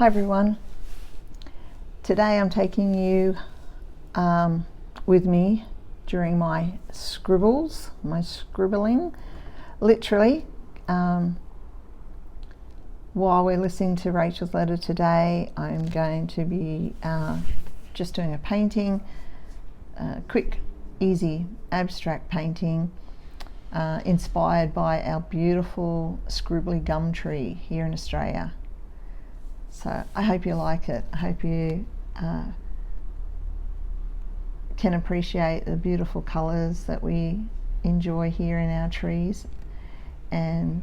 Hi everyone. Today I'm taking you with me during my scribbles, my scribbling, literally. While we're listening to Rachel's letter today, I'm going to be just doing a painting, quick, easy, abstract painting, inspired by our beautiful Scribbly gum tree here in Australia. So I hope you like it. I hope you can appreciate the beautiful colours that we enjoy here in our trees, and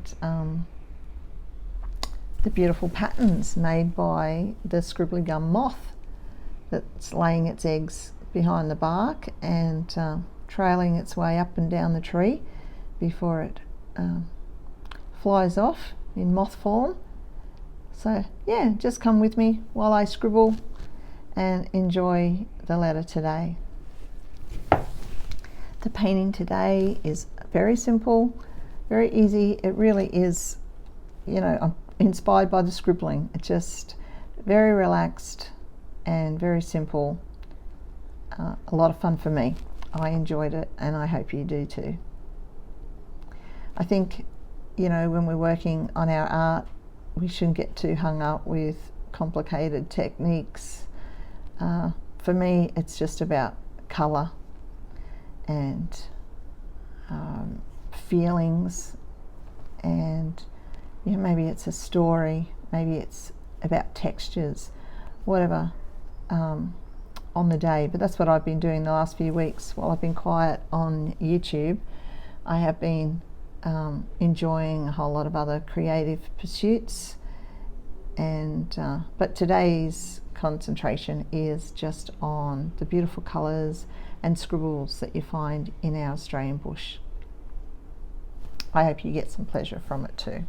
the beautiful patterns made by the Scribbly gum moth that's laying its eggs behind the bark and trailing its way up and down the tree before it flies off in moth form. So yeah, just come with me while I scribble and enjoy the letter today. The painting today is very simple, very easy. It really is, I'm inspired by the scribbling. It's just very relaxed and very simple. A lot of fun for me. I enjoyed it and I hope you do too. I think, when we're working on our art, we shouldn't get too hung up with complicated techniques. For me, it's just about colour and feelings, and maybe it's a story, maybe it's about textures, whatever on the day. But that's what I've been doing the last few weeks while I've been quiet on YouTube. I have been enjoying a whole lot of other creative pursuits, and but today's concentration is just on the beautiful colours and scribbles that you find in our Australian bush. I hope you get some pleasure from it too.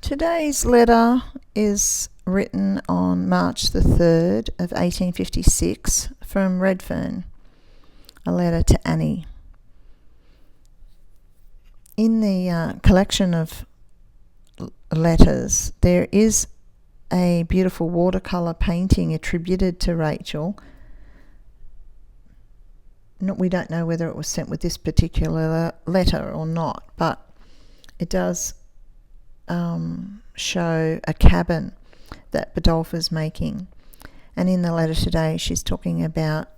Today's letter is written on March the 3rd of 1856 from Redfern, a letter to Annie. In the collection of letters, there is a beautiful watercolour painting attributed to Rachel. We don't know whether it was sent with this particular letter or not, but it does show a cabin that Bidolph making. And in the letter today, she's talking about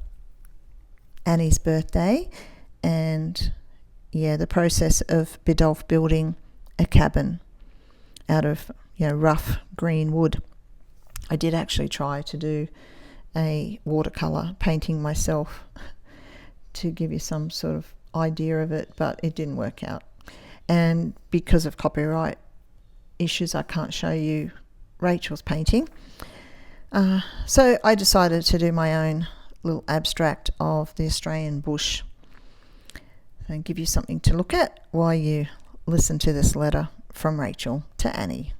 Annie's birthday and the process of Bidolph building a cabin out of rough green wood. I did actually try to do a watercolour painting myself to give you some sort of idea of it, but it didn't work out. And because of copyright issues, I can't show you Rachel's painting. So I decided to do my own little abstract of the Australian bush and give you something to look at while you listen to this letter from Rachel to Annie.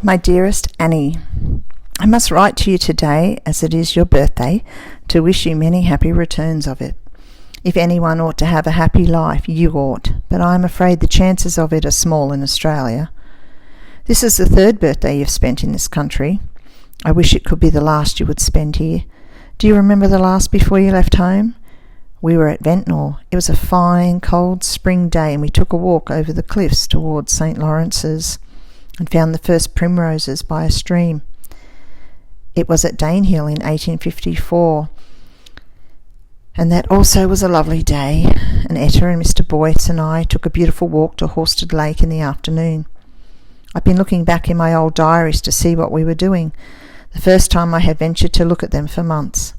My dearest Annie, I must write to you today, as it is your birthday, to wish you many happy returns of it. If anyone ought to have a happy life, you ought, but I am afraid the chances of it are small in Australia. This is the third birthday you've spent in this country. I wish it could be the last you would spend here. Do you remember the last before you left home? We were at Ventnor. It was a fine, cold spring day, and we took a walk over the cliffs towards St. Lawrence's and found the first primroses by a stream. It was at Danehill in 1854. And that also was a lovely day, and Etta and Mr. Boyce and I took a beautiful walk to Horsted Lake in the afternoon. I've been looking back in my old diaries to see what we were doing, the first time I had ventured to look at them for months.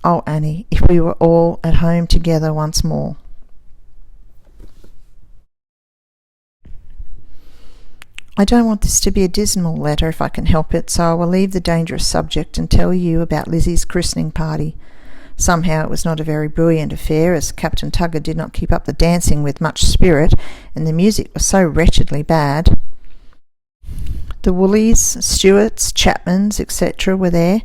Oh, Annie, if we were all at home together once more. I don't want this to be a dismal letter if I can help it, so I will leave the dangerous subject and tell you about Lizzie's christening party. Somehow it was not a very brilliant affair, as Captain Tugger did not keep up the dancing with much spirit, and the music was so wretchedly bad. The Woolies, Stewarts, Chapmans, etc. were there.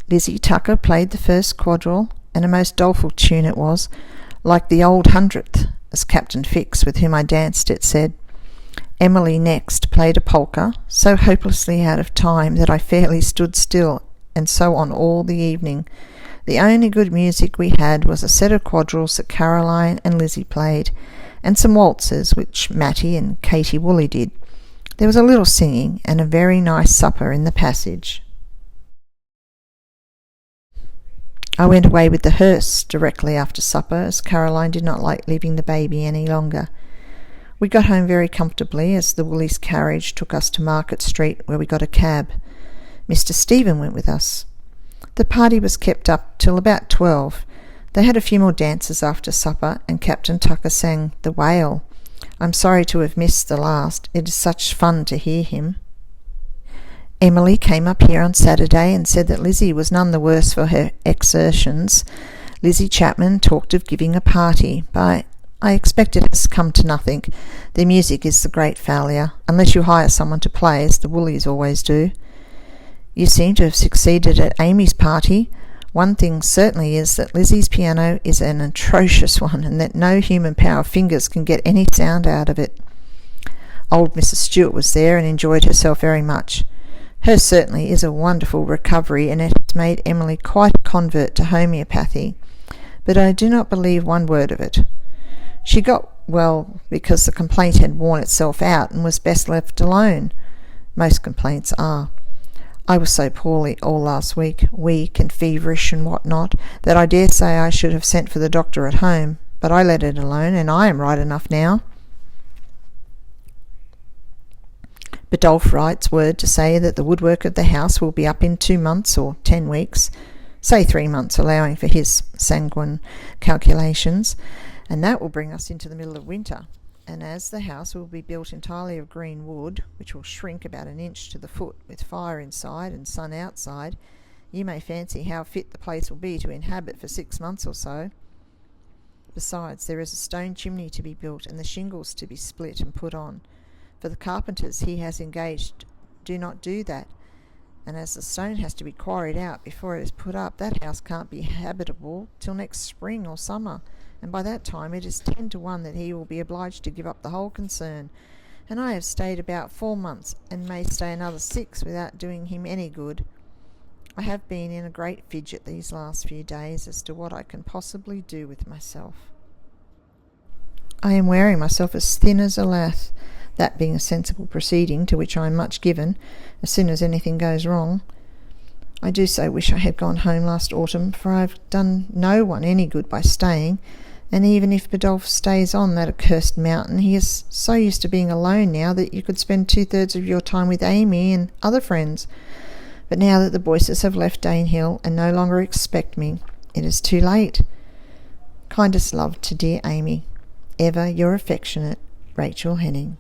Lizzie Tucker played the first quadrille, and a most doleful tune it was, like the old hundredth, as Captain Fix, with whom I danced it, said. Emily next played a polka, so hopelessly out of time that I fairly stood still, and so on all the evening. The only good music we had was a set of quadrilles that Caroline and Lizzie played, and some waltzes which Matty and Katie Woolley did. There was a little singing and a very nice supper in the passage. I went away with the hearse directly after supper, as Caroline did not like leaving the baby any longer. We got home very comfortably, as the Woolies' carriage took us to Market Street, where we got a cab. Mr. Stephen went with us. The party was kept up till about 12. They had a few more dances after supper, and Captain Tucker sang The Whale. I'm sorry to have missed the last. It is such fun to hear him. Emily came up here on Saturday and said that Lizzie was none the worse for her exertions. Lizzie Chapman talked of giving a party, but I expect it has come to nothing. The music is the great failure, unless you hire someone to play, as the Woolies always do. You seem to have succeeded at Amy's party. One thing certainly is that Lizzie's piano is an atrocious one, and that no human power of fingers can get any sound out of it. Old Mrs. Stewart was there and enjoyed herself very much. Hers certainly is a wonderful recovery, and it has made Emily quite a convert to homeopathy, but I do not believe one word of it. She got well because the complaint had worn itself out and was best left alone. Most complaints are. I was so poorly all last week, weak and feverish and what not, that I dare say I should have sent for the doctor at home, but I let it alone, and I am right enough now. Badolph writes word to say that the woodwork of the house will be up in 2 months or 10 weeks, say 3 months, allowing for his sanguine calculations, and that will bring us into the middle of winter. And as the house will be built entirely of green wood, which will shrink about an inch to the foot with fire inside and sun outside, you may fancy how fit the place will be to inhabit for 6 months or so. Besides, there is a stone chimney to be built and the shingles to be split and put on. For the carpenters he has engaged do not do that, and as the stone has to be quarried out before it is put up, that house can't be habitable till next spring or summer, and by that time it is 10 to 1 that he will be obliged to give up the whole concern, and I have stayed about 4 months, and may stay another 6 without doing him any good. I have been in a great fidget these last few days as to what I can possibly do with myself. I am wearing myself as thin as a lath, that being a sensible proceeding to which I am much given, as soon as anything goes wrong. I do so wish I had gone home last autumn, for I have done no one any good by staying, and even if Badolph stays on that accursed mountain, he is so used to being alone now that you could spend 2/3 of your time with Amy and other friends. But now that the Boyces have left Danehill and no longer expect me, it is too late. Kindest love to dear Amy. Ever your affectionate Rachel Henning.